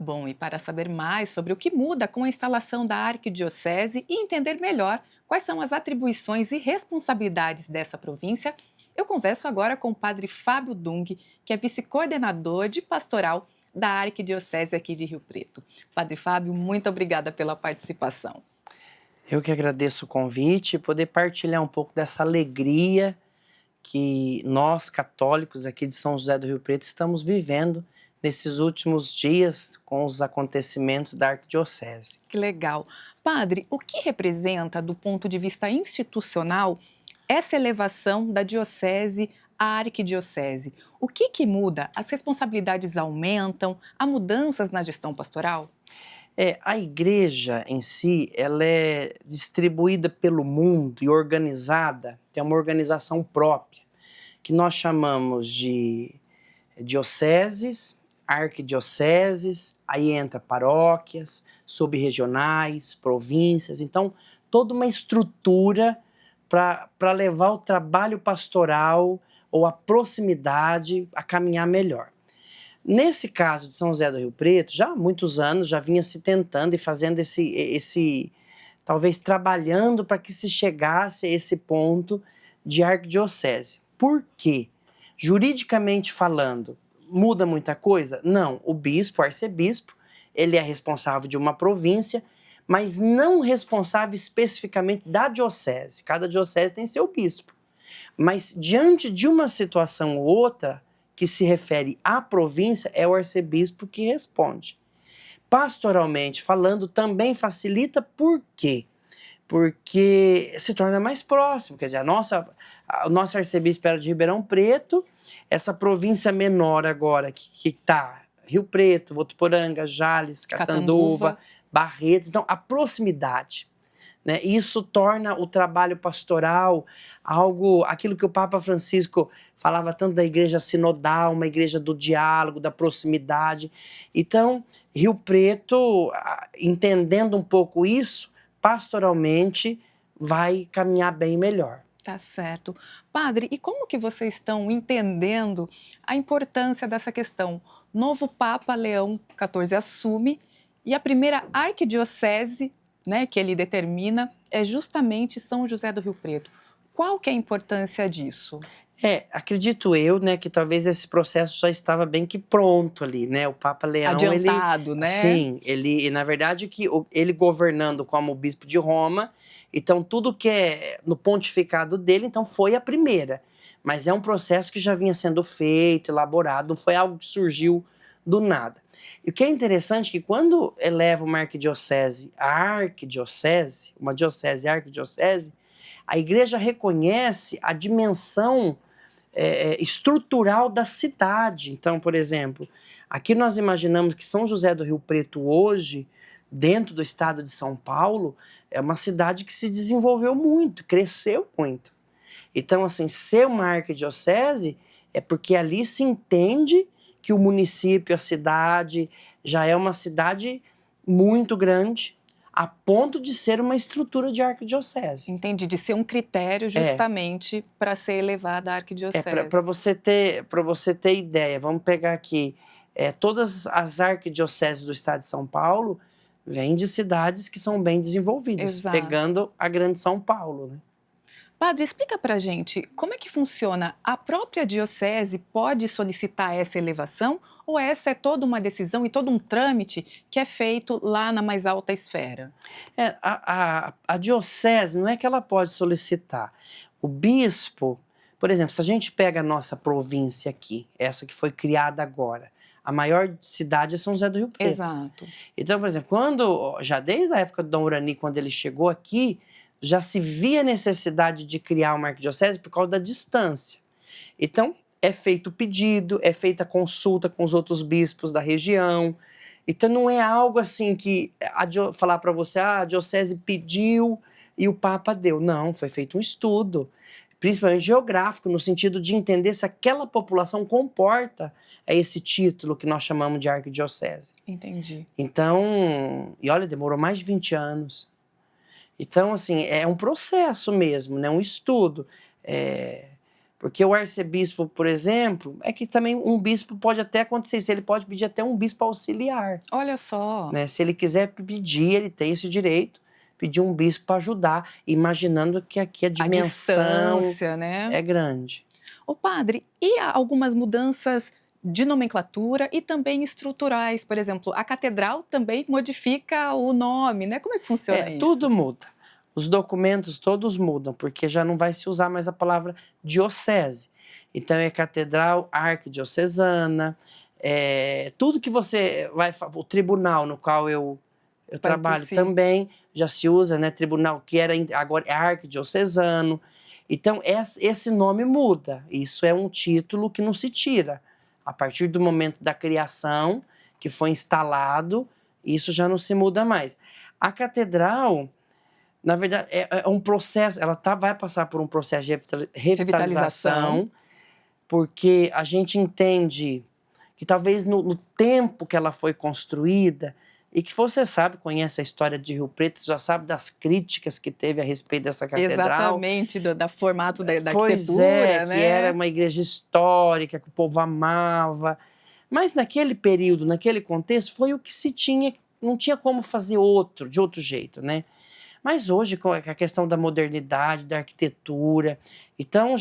Bom, e para saber mais sobre o que muda com a instalação da arquidiocese e entender melhor quais são as atribuições e responsabilidades dessa província, eu converso agora com o padre Fábio Dung, que é vice-coordenador de pastoral da arquidiocese aqui de Rio Preto. Padre Fábio, muito obrigada pela participação. Eu que agradeço o convite e poder partilhar um pouco dessa alegria que nós, católicos aqui de São José do Rio Preto, estamos vivendo nesses últimos dias com os acontecimentos da arquidiocese. Que legal. Padre, o que representa, do ponto de vista institucional, essa elevação da diocese à arquidiocese? O que muda? As responsabilidades aumentam? Há mudanças na gestão pastoral? A igreja em si, ela é distribuída pelo mundo e organizada, tem uma organização própria, que nós chamamos de dioceses, arquidioceses, aí entra paróquias, subregionais, províncias, então toda uma estrutura para levar o trabalho pastoral ou a proximidade a caminhar melhor. Nesse caso de São José do Rio Preto, já há muitos anos já vinha se tentando e fazendo talvez trabalhando para que se chegasse a esse ponto de arquidiocese. Por quê? Juridicamente falando, muda muita coisa? Não, o bispo, o arcebispo, ele é responsável de uma província, mas não responsável especificamente da diocese. Cada diocese tem seu bispo. Mas diante de uma situação ou outra que se refere à província, é o arcebispo que responde. Pastoralmente falando, também facilita, por quê? Porque se torna mais próximo, quer dizer, o nosso arcebispo era de Ribeirão Preto, essa província menor agora, que está Rio Preto, Votuporanga, Jales, Catanduva, Barretos, então a proximidade, né? Isso torna o trabalho pastoral aquilo que o Papa Francisco falava tanto da igreja sinodal, uma igreja do diálogo, da proximidade. Então, Rio Preto, entendendo um pouco isso, pastoralmente vai caminhar bem melhor. Tá certo. Padre, e como que vocês estão entendendo a importância dessa questão? Novo Papa Leão XIV assume e a primeira arquidiocese, né, que ele determina é justamente São José do Rio Preto. Qual que é a importância disso? Acredito eu, né, que talvez esse processo já estava bem que pronto ali, né? O Papa Leão, Adiantado, né? sim, na verdade, ele governando como bispo de Roma, então tudo que é no pontificado dele, então foi a primeira. Mas é um processo que já vinha sendo feito, elaborado, não foi algo que surgiu do nada. E o que é interessante é que quando eleva uma arquidiocese à arquidiocese, uma diocese à arquidiocese, a igreja reconhece a dimensão estrutural da cidade. Então, por exemplo, aqui nós imaginamos que São José do Rio Preto hoje, dentro do estado de São Paulo, é uma cidade que se desenvolveu muito, cresceu muito. Então, assim, ser uma arquidiocese é porque ali se entende que o município, a cidade, já é uma cidade muito grande, a ponto de ser uma estrutura de arquidiocese. Entendi, de ser um critério justamente para ser elevada à arquidiocese. Para você ter ideia, vamos pegar aqui, todas as arquidioceses do estado de São Paulo vêm de cidades que são bem desenvolvidas, Exato. pegando a grande São Paulo, né? Padre, explica pra gente como é que funciona. A própria diocese pode solicitar essa elevação ou essa é toda uma decisão e todo um trâmite que é feito lá na mais alta esfera? A diocese não é que ela pode solicitar. O bispo, por exemplo, se a gente pega a nossa província aqui, essa que foi criada agora, a maior cidade é São José do Rio Preto. Exato. Então, por exemplo, já desde a época do Dom Urani, quando ele chegou aqui, já se via a necessidade de criar uma arquidiocese por causa da distância. Então, é feito o pedido, é feita a consulta com os outros bispos da região. Então, não é algo assim que falar para você, a diocese pediu e o Papa deu. Não, foi feito um estudo, principalmente geográfico, no sentido de entender se aquela população comporta esse título que nós chamamos de arquidiocese. Entendi. Então, e olha, demorou mais de 20 anos. Então, assim, é um processo mesmo, né? Um estudo. Porque o arcebispo, por exemplo, é que também um bispo pode até acontecer isso, ele pode pedir até um bispo auxiliar, Olha só, né? Se ele quiser pedir, ele tem esse direito, pedir um bispo para ajudar, imaginando que aqui a a dimensão distância, né? é grande. Ô padre, e há algumas mudanças de nomenclatura e também estruturais? Por exemplo, a catedral também modifica o nome, né? Como é que funciona Tudo isso? muda. Os documentos todos mudam, porque já não vai se usar mais a palavra diocese. Então é catedral arquidiocesana, tudo que você vai... O tribunal no qual eu trabalho Participa. também já se usa, né? Tribunal que era agora é arquidiocesano. Então esse nome muda. Isso é um título que não se tira. A partir do momento da criação, que foi instalado, isso já não se muda mais. A catedral, na verdade, é um processo, ela vai passar por um processo de Revitalização. revitalização, porque a gente entende que talvez no tempo que ela foi construída, e que você sabe, conhece a história de Rio Preto, você já sabe das críticas que teve a respeito dessa catedral. Exatamente, do formato da Pois é, arquitetura, que era né? uma igreja histórica, que o povo amava. Mas naquele período, naquele contexto, foi o que se tinha, não tinha como fazer de outro jeito, né? Mas hoje, com a questão da modernidade, da arquitetura, então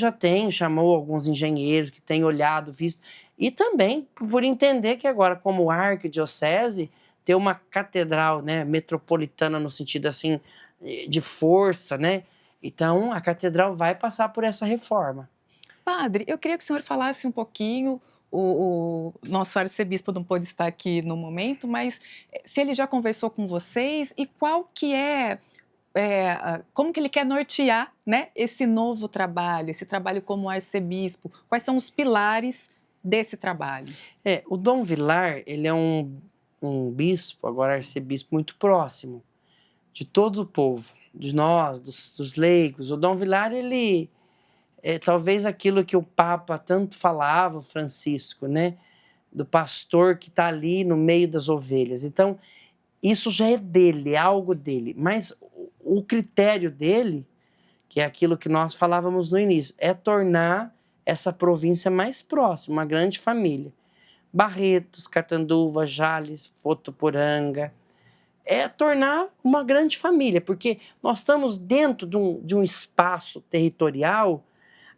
chamou alguns engenheiros que têm olhado, visto, e também por entender que agora, como arquidiocese, ter uma catedral, né, metropolitana no sentido assim, de força, né? Então a catedral vai passar por essa reforma. Padre, eu queria que o senhor falasse um pouquinho. O nosso arcebispo não pôde estar aqui no momento, mas se ele já conversou com vocês e qual que como que ele quer nortear, né, esse novo trabalho, esse trabalho como arcebispo? Quais são os pilares desse trabalho? O Dom Vilar, ele é um bispo, agora arcebispo, muito próximo de todo o povo, de nós, dos leigos. O Dom Vilar, ele é talvez aquilo que o Papa tanto falava, o Francisco, né? Do pastor que está ali no meio das ovelhas. Então, isso já é dele, é algo dele. Mas o critério dele, que é aquilo que nós falávamos no início, é tornar essa província mais próxima, uma grande família. Barretos, Catanduva, Jales, Votuporanga, é tornar uma grande família, porque nós estamos dentro de um espaço territorial,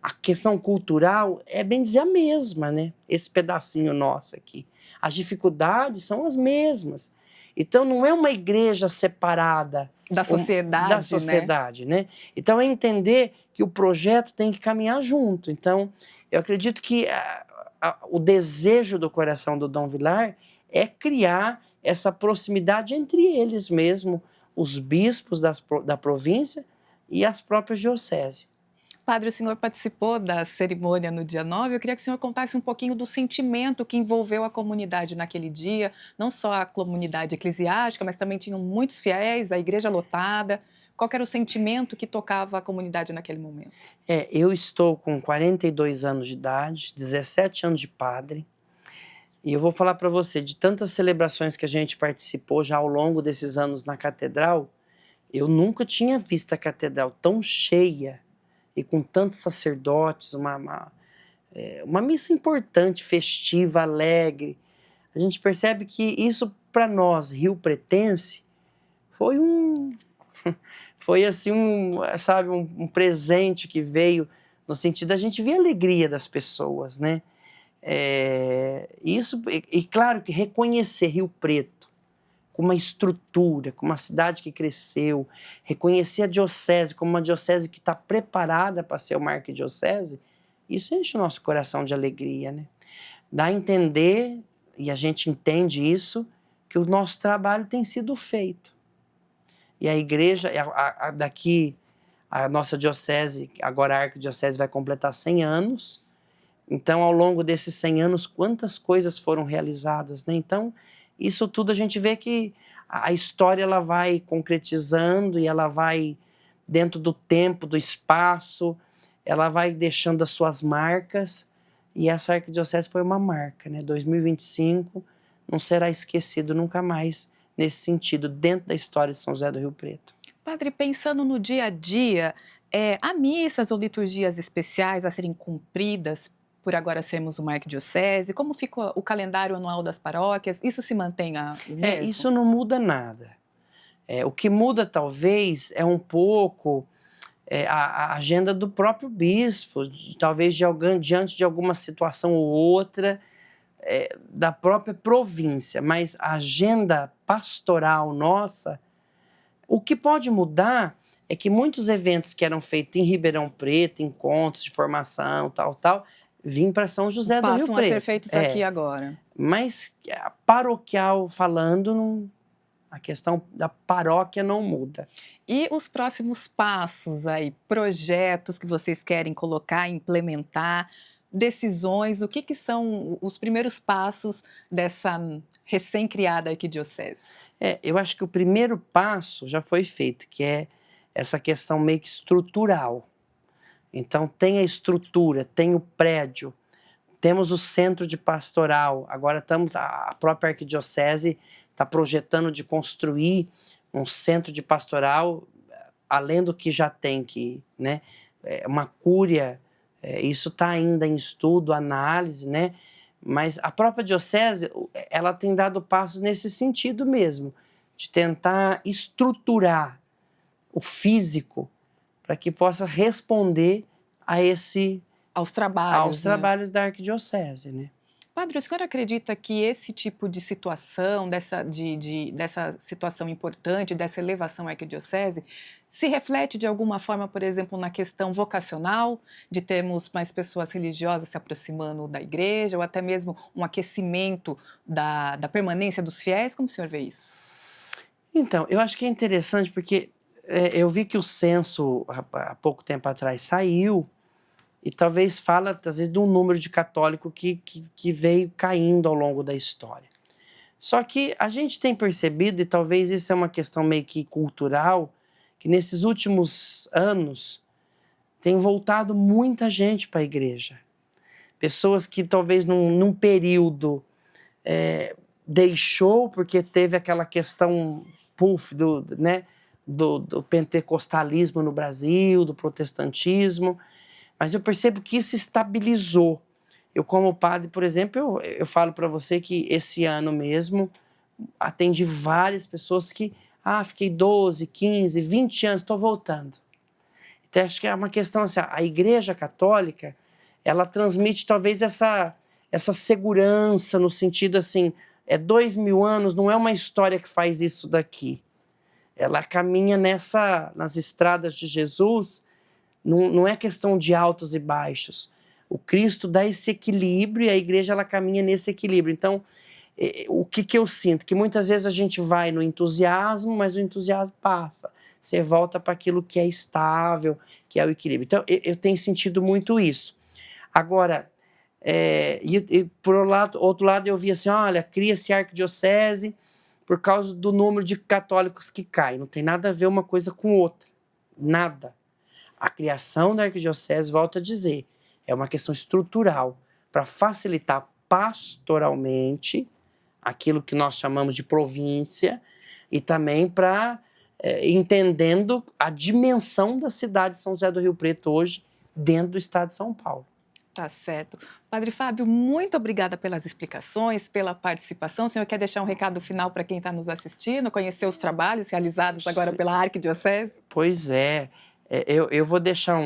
a questão cultural é bem dizer a mesma, né? Esse pedacinho nosso aqui. As dificuldades são as mesmas. Então não é uma igreja separada Da sociedade, da sociedade, né? Então é entender que o projeto tem que caminhar junto. Então eu acredito que o desejo do coração do Dom Vilar é criar essa proximidade entre eles mesmo, os bispos da província e as próprias dioceses. Padre, o senhor participou da cerimônia no dia 9. Eu queria que o senhor contasse um pouquinho do sentimento que envolveu a comunidade naquele dia, não só a comunidade eclesiástica, mas também tinham muitos fiéis, a igreja lotada. Qual que era o sentimento que tocava a comunidade naquele momento? Eu estou com 42 anos de idade, 17 anos de padre, e eu vou falar para você, de tantas celebrações que a gente participou já ao longo desses anos na catedral, eu nunca tinha visto a catedral tão cheia e com tantos sacerdotes, uma missa importante, festiva, alegre. A gente percebe que isso, para nós, rio-pretense, foi foi assim sabe, um presente que veio no sentido da gente ver a alegria das pessoas, né? Isso, e claro que reconhecer Rio Preto com uma estrutura, como uma cidade que cresceu, reconhecer a diocese como uma diocese que está preparada para ser uma arquidiocese, isso enche o nosso coração de alegria, né? Dá a entender, e a gente entende isso, que o nosso trabalho tem sido feito. E a igreja, daqui, a nossa diocese, agora a arquidiocese vai completar 100 anos, então ao longo desses 100 anos, quantas coisas foram realizadas, né? Então, isso tudo a gente vê que a história ela vai concretizando e ela vai, dentro do tempo, do espaço, ela vai deixando as suas marcas, e essa arquidiocese foi uma marca, né? 2025 não será esquecido nunca mais, nesse sentido, dentro da história de São José do Rio Preto. Padre, pensando no dia a dia, Há missas ou liturgias especiais a serem cumpridas por agora sermos uma arquidiocese? Como fica o calendário anual das paróquias? Isso se mantém o mesmo? Isso não muda nada. O que muda talvez é um pouco a agenda do próprio bispo, talvez de alguém, diante de alguma situação ou outra, da própria província, mas a agenda pastoral nossa, o que pode mudar é que muitos eventos que eram feitos em Ribeirão Preto, encontros de formação, tal, vim para São José do Rio Passam a ser Preto. feitos aqui agora. Mas paroquial falando, a questão da paróquia não muda. E os próximos passos aí, projetos que vocês querem colocar, implementar, decisões, o que são os primeiros passos dessa recém-criada arquidiocese? Eu acho que o primeiro passo já foi feito, que é essa questão meio que estrutural. Então, tem a estrutura, tem o prédio, temos o centro de pastoral, agora a própria arquidiocese está projetando de construir um centro de pastoral, além do que já tem, né, uma cúria, isso está ainda em estudo, análise, né, mas a própria diocese, ela tem dado passos nesse sentido mesmo, de tentar estruturar o físico para que possa responder aos trabalhos, né? trabalhos da arquidiocese, né? Padre, o senhor acredita que esse tipo de situação, dessa situação importante, dessa elevação à arquidiocese, se reflete de alguma forma, por exemplo, na questão vocacional, de termos mais pessoas religiosas se aproximando da igreja, ou até mesmo um aquecimento da permanência dos fiéis? Como o senhor vê isso? Então, eu acho que é interessante porque eu vi que o censo, há pouco tempo atrás, saiu e talvez fala de um número de católico que veio caindo ao longo da história. Só que a gente tem percebido, e talvez isso é uma questão meio que cultural, que nesses últimos anos tem voltado muita gente para a igreja. Pessoas que talvez num período deixou porque teve aquela questão do pentecostalismo no Brasil, do protestantismo, mas eu percebo que isso estabilizou. Eu, como padre, por exemplo, eu falo para você que esse ano mesmo atendi várias pessoas que, fiquei 12, 15, 20 anos, estou voltando. Então, acho que é uma questão assim, a Igreja Católica, ela transmite talvez essa segurança no sentido assim, 2000 anos, não é uma história que faz isso daqui. Ela caminha nas estradas de Jesus, não é questão de altos e baixos. O Cristo dá esse equilíbrio e a igreja ela caminha nesse equilíbrio. Então, o que eu sinto? Que muitas vezes a gente vai no entusiasmo, mas o entusiasmo passa. Você volta para aquilo que é estável, que é o equilíbrio. Então, eu tenho sentido muito isso. Agora, por outro lado, eu vi assim, olha, cria-se arquidiocese por causa do número de católicos que cai. Não tem nada a ver uma coisa com outra. Nada. A criação da arquidiocese, volto a dizer, é uma questão estrutural para facilitar pastoralmente aquilo que nós chamamos de província e também para entendendo a dimensão da cidade de São José do Rio Preto hoje dentro do estado de São Paulo. Tá certo. Padre Fábio, muito obrigada pelas explicações, pela participação. O senhor quer deixar um recado final para quem está nos assistindo, conhecer os trabalhos realizados agora pela Arquidiocese? Pois é. Eu vou deixar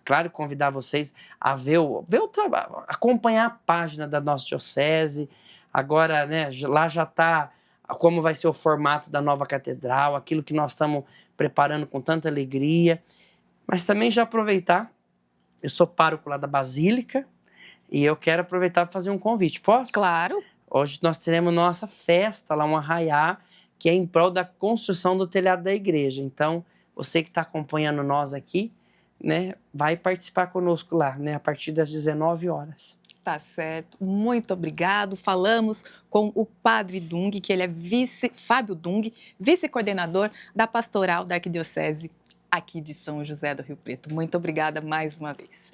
claro, convidar vocês a ver o trabalho, acompanhar a página da nossa diocese. Agora, né, lá já está como vai ser o formato da nova catedral, aquilo que nós estamos preparando com tanta alegria. Mas também já aproveitar, eu sou pároco lá da Basílica e eu quero aproveitar para fazer um convite. Posso? Claro. Hoje nós teremos nossa festa lá, um arraiá, que é em prol da construção do telhado da igreja. Então, você que está acompanhando nós aqui, né, vai participar conosco lá, né, a partir das 19 horas. Tá certo. Muito obrigado. Falamos com o Padre Dung, que ele é Fábio Dung, vice-coordenador da Pastoral da Arquidiocese aqui de São José do Rio Preto. Muito obrigada mais uma vez.